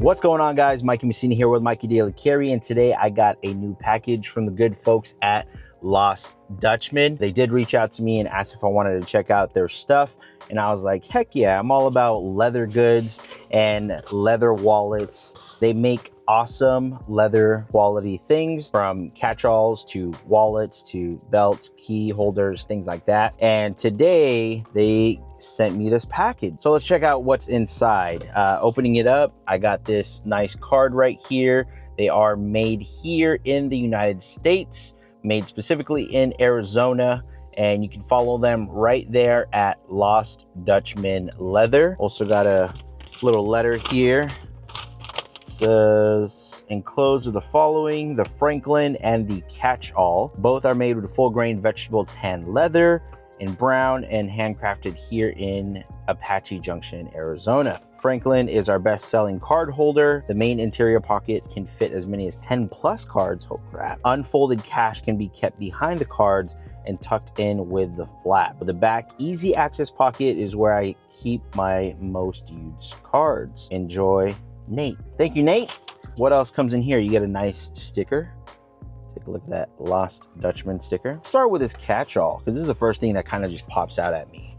What's going on, guys? Mikey Messina here with Mikey Daily Carry, and today I got a new package from the good folks at Lost Dutchman. They did reach out to me and asked if I wanted to check out their stuff, and I was like, heck yeah, I'm all about leather goods and leather wallets. They make awesome leather quality things, from catch-alls to wallets to belts, key holders, things like that. And today they sent me this package. So let's check out what's inside. Opening it up, I got this nice card right here. They are made here in the United States, made specifically in Arizona, and you can follow them right there at Lost Dutchman Leather. Also got a little letter here. Says, enclosed with the following: the Franklin and the Catchall. Both are made with full grain vegetable tan leather in brown and handcrafted here in Apache Junction, Arizona. Franklin is our best selling card holder. The main interior pocket can fit as many as 10 plus cards. Oh crap. Unfolded cash can be kept behind the cards and tucked in with the flap. But the back easy access pocket is where I keep my most used cards. Enjoy, Nate. Thank you, Nate. What else comes in here? You get a nice sticker. Take a look at that Lost Dutchman sticker. Let's start with this catch-all, because this is the first thing that kind of just pops out at me.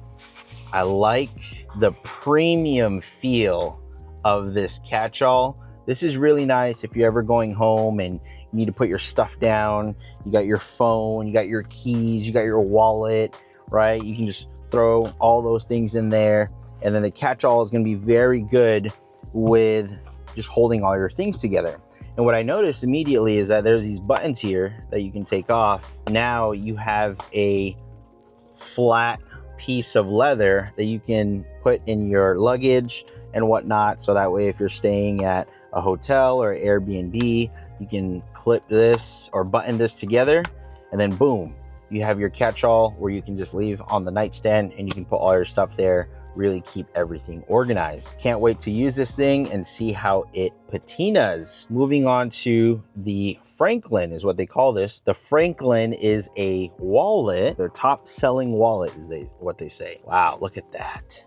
I like the premium feel of this catch-all. This is really nice if you're ever going home and you need to put your stuff down. You got your phone, you got your keys, you got your wallet, right? You can just throw all those things in there. And then the catch-all is going to be very good with just holding all your things together. And what I noticed immediately is that there's these buttons here that you can take off. Now you have a flat piece of leather that you can put in your luggage and whatnot. So that way, if you're staying at a hotel or Airbnb, you can clip this or button this together, and then boom, you have your catch-all where you can just leave on the nightstand and you can put all your stuff there. Really keep everything organized. Can't wait to use this thing and see how it patinas. Moving on to the Franklin is what they call this. The Franklin is a wallet. Their top selling wallet is what they say. Wow, look at that.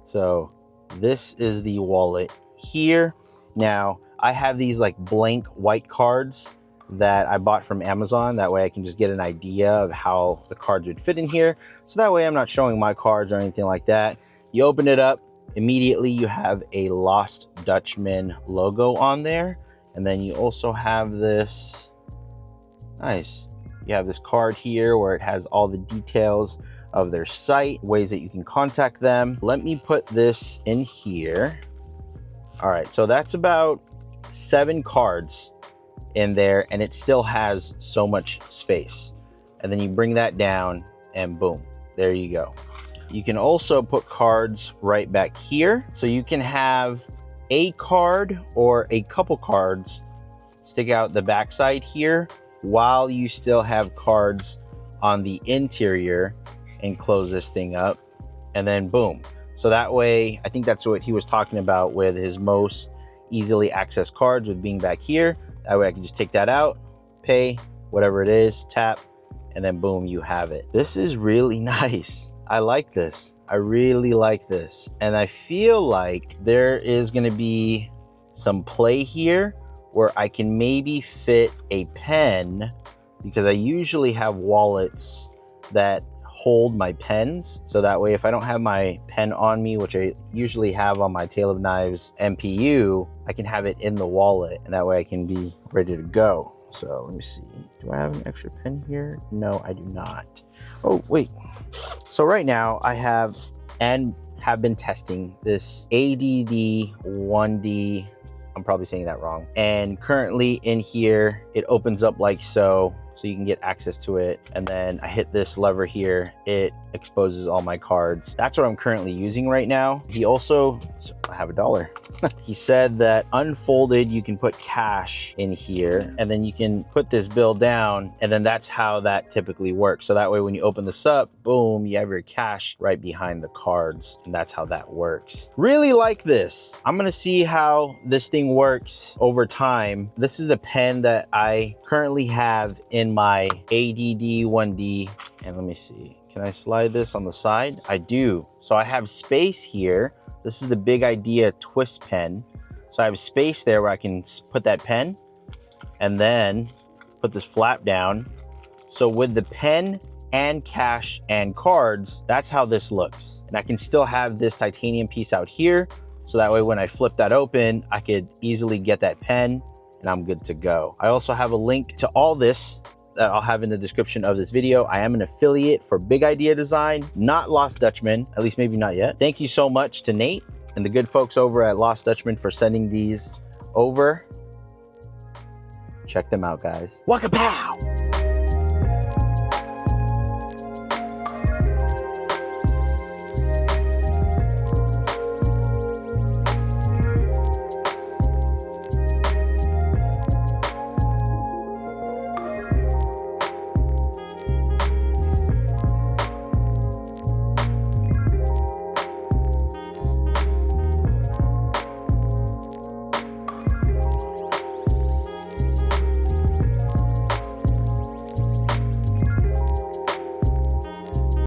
So this is the wallet here. Now I have these like blank white cards that I bought from Amazon. That way I can just get an idea of how the cards would fit in here. So that way I'm not showing my cards or anything like that. You open it up, immediately you have a Lost Dutchman logo on there. And then you also have this, nice, you have this card here where it has all the details of their site, ways that you can contact them. Let me put this in here. All right, so that's about 7 cards in there, and it still has so much space. And then you bring that down and boom, there you go. You can also put cards right back here. So you can have a card or a couple cards stick out the backside here while you still have cards on the interior, and close this thing up, and then boom. So that way, I think that's what he was talking about with his most easily accessed cards, with being back here. That way I can just take that out, pay, whatever it is, tap, and then boom, you have it. This is really nice. I like this. I really like this. And I feel like there is gonna be some play here where I can maybe fit a pen, because I usually have wallets that hold my pens. So that way, if I don't have my pen on me, which I usually have on my Tale of Knives MPU, I can have it in the wallet, and that way I can be ready to go. So let me see. Do I have an extra pen here? No, I do not. Oh, wait. So right now I have been testing this ADD 1D. I'm probably saying that wrong. And currently in here, it opens up like so you can get access to it. And then I hit this lever here, it exposes all my cards. That's what I'm currently using right now. He also, I have $1. He said that unfolded, you can put cash in here, and then you can put this bill down, and then that's how that typically works. So that way, when you open this up, boom, you have your cash right behind the cards, and that's how that works. Really like this. I'm gonna see how this thing works over time. This is the pen that I currently have in my ADD 1D, and let me see. Can I slide this on the side? I do. So I have space here. This is the Big Idea twist pen. So I have space there where I can put that pen and then put this flap down. So with the pen and cash and cards, that's how this looks. And I can still have this titanium piece out here. So that way when I flip that open, I could easily get that pen and I'm good to go. I also have a link to all this that I'll have in the description of this video. I am an affiliate for Big Idea Design, not Lost Dutchman, at least maybe not yet. Thank you so much to Nate and the good folks over at Lost Dutchman for sending these over. Check them out, guys. Waka pow!